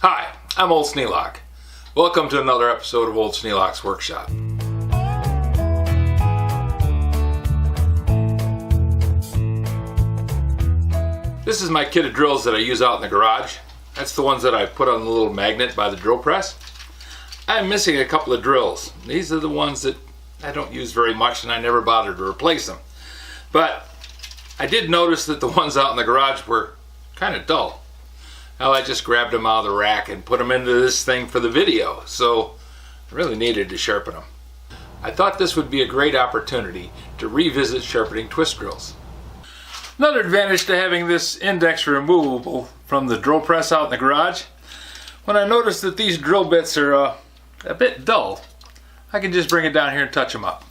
Hi, I'm Old Sneelock. Welcome to another episode of Old Sneelock's Workshop. This is my kit of drills that I use out in the garage. That's the ones that I put on the little magnet by the drill press. I'm missing a couple of drills. These are the ones that I don't use very much and I never bothered to replace them. But I did notice that the ones out in the garage were kind of dull. Well, I just grabbed them out of the rack and put them into this thing for the video, so I really needed to sharpen them. I thought this would be a great opportunity to revisit sharpening twist drills. Another advantage to having this index removable from the drill press out in the garage, when I noticed that these drill bits are a bit dull, I can just bring it down here and touch them up.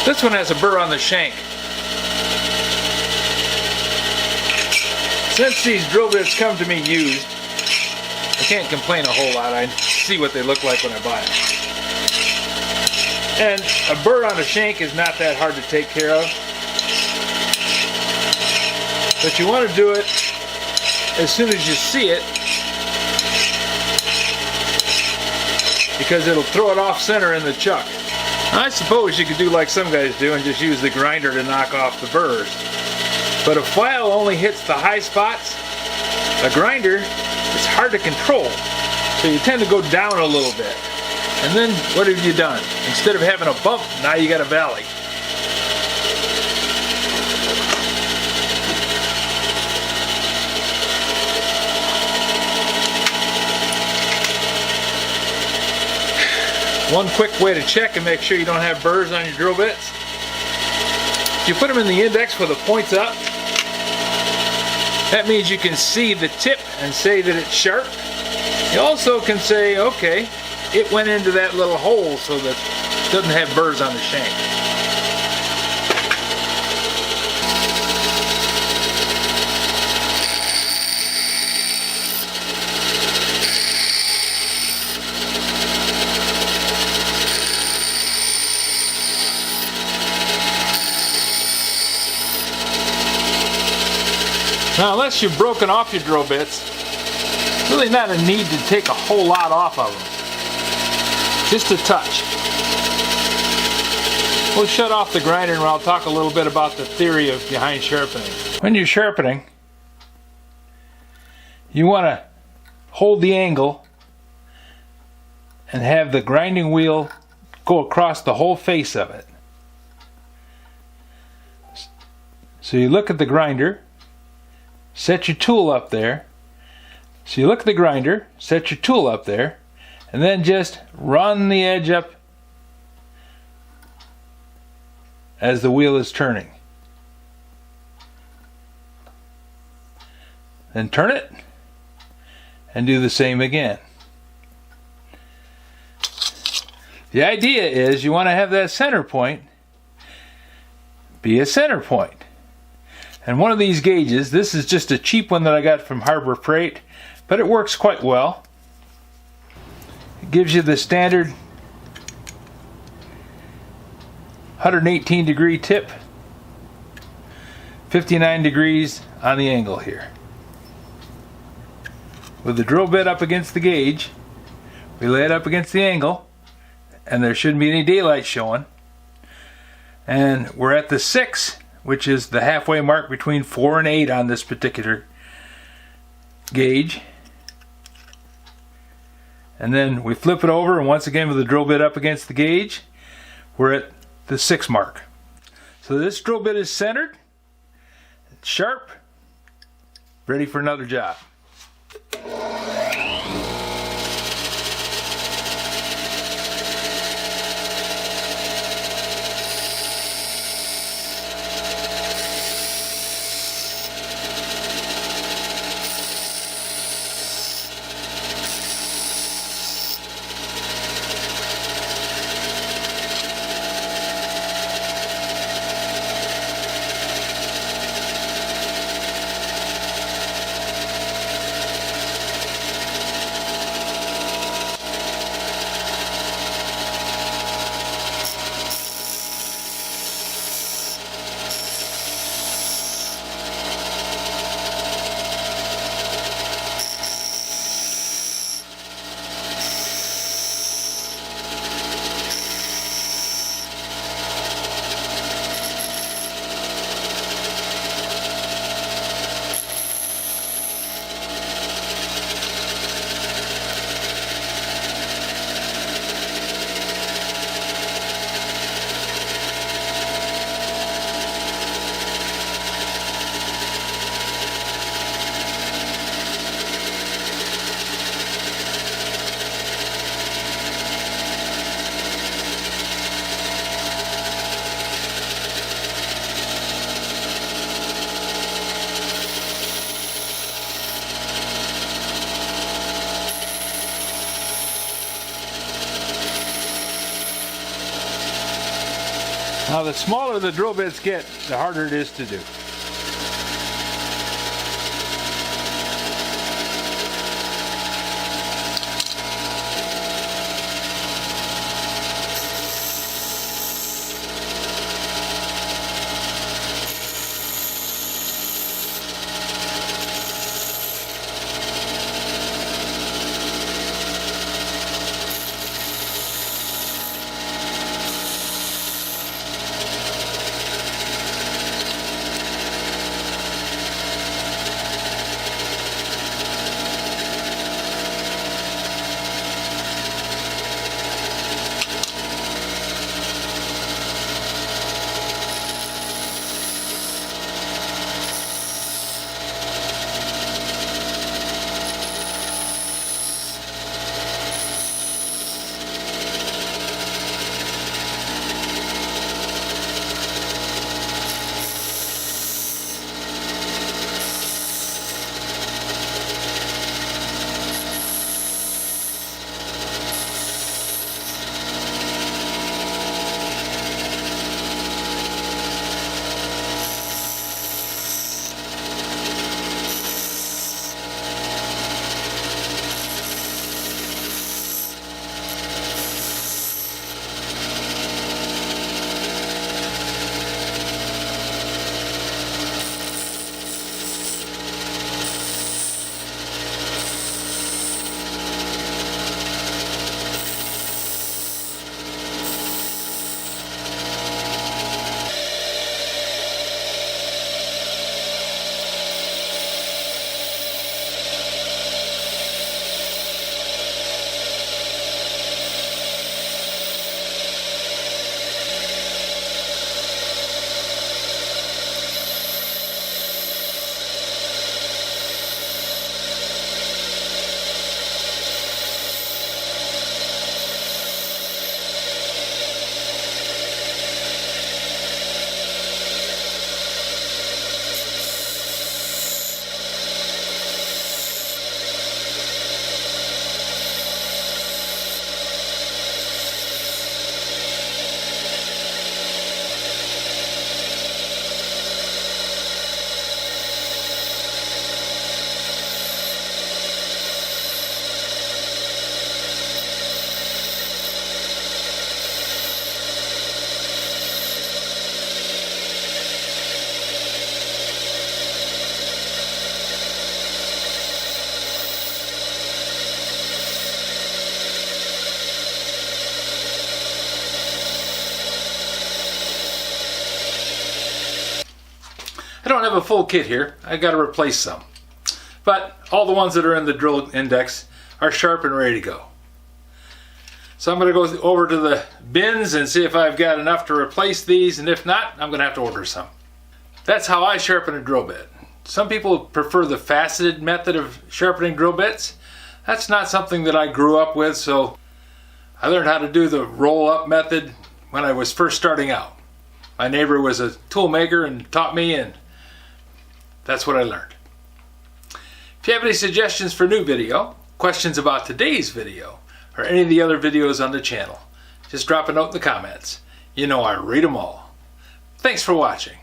This one has a burr on the shank. Since these drill bits come to me used, I can't complain a whole lot. I see what they look like when I buy them. And a burr on a shank is not that hard to take care of. But you want to do it as soon as you see it, because it'll throw it off center in the chuck. I suppose you could do like some guys do and just use the grinder to knock off the burrs. But a file only hits the high spots. A grinder, it's hard to control, so you tend to go down a little bit. And then what have you done? Instead of having a bump, now you got a valley. One quick way to check and make sure you don't have burrs on your drill bits. If you put them in the index with the points up, That means you can see the tip and say that it's sharp. You also can say, okay, it went into that little hole so that it doesn't have burrs on the shank. Now, unless you've broken off your drill bits, really not a need to take a whole lot off of them. Just a touch. We'll shut off the grinder and I'll talk a little bit about the theory behind sharpening. When you're sharpening, you want to hold the angle and have the grinding wheel go across the whole face of it. So you look at the grinder, set your tool up there. So you look at the grinder, set your tool up there, and then just run the edge up as the wheel is turning. Then turn it and do the same again. The idea is you want to have that center point be a center point. And one of these gauges, this is just a cheap one that I got from Harbor Freight, but it works quite well. It gives you the standard 118 degree tip, 59 degrees on the angle here. With the drill bit up against the gauge, we lay it up against the angle, and there shouldn't be any daylight showing. And we're at the 6, which is the halfway mark between 4 and 8 on this particular gauge. And then we flip it over, and once again with the drill bit up against the gauge, we're at the 6 mark. So this drill bit is centered, it's sharp, ready for another job. Now the smaller the drill bits get, the harder it is to do. have a full kit here. I got to replace some. But all the ones that are in the drill index are sharp and ready to go. So I'm going to go over to the bins and see if I've got enough to replace these, and if not, I'm going to have to order some. That's how I sharpen a drill bit. Some people prefer the faceted method of sharpening drill bits. That's not something that I grew up with, so I learned how to do the roll-up method when I was first starting out. My neighbor was a tool maker and taught me, and that's what I learned. If you have any suggestions for new video, questions about today's video, or any of the other videos on the channel, just drop a note in the comments. You know I read them all. Thanks for watching.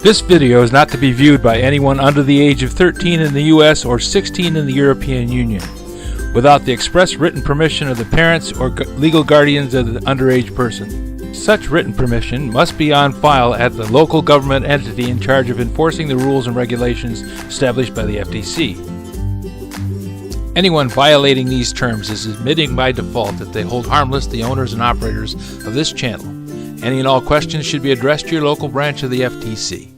This video is not to be viewed by anyone under the age of 13 in the US or 16 in the European Union, without the express written permission of the parents or legal guardians of the underage person. Such written permission must be on file at the local government entity in charge of enforcing the rules and regulations established by the FTC. Anyone violating these terms is admitting by default that they hold harmless the owners and operators of this channel. Any and all questions should be addressed to your local branch of the FTC.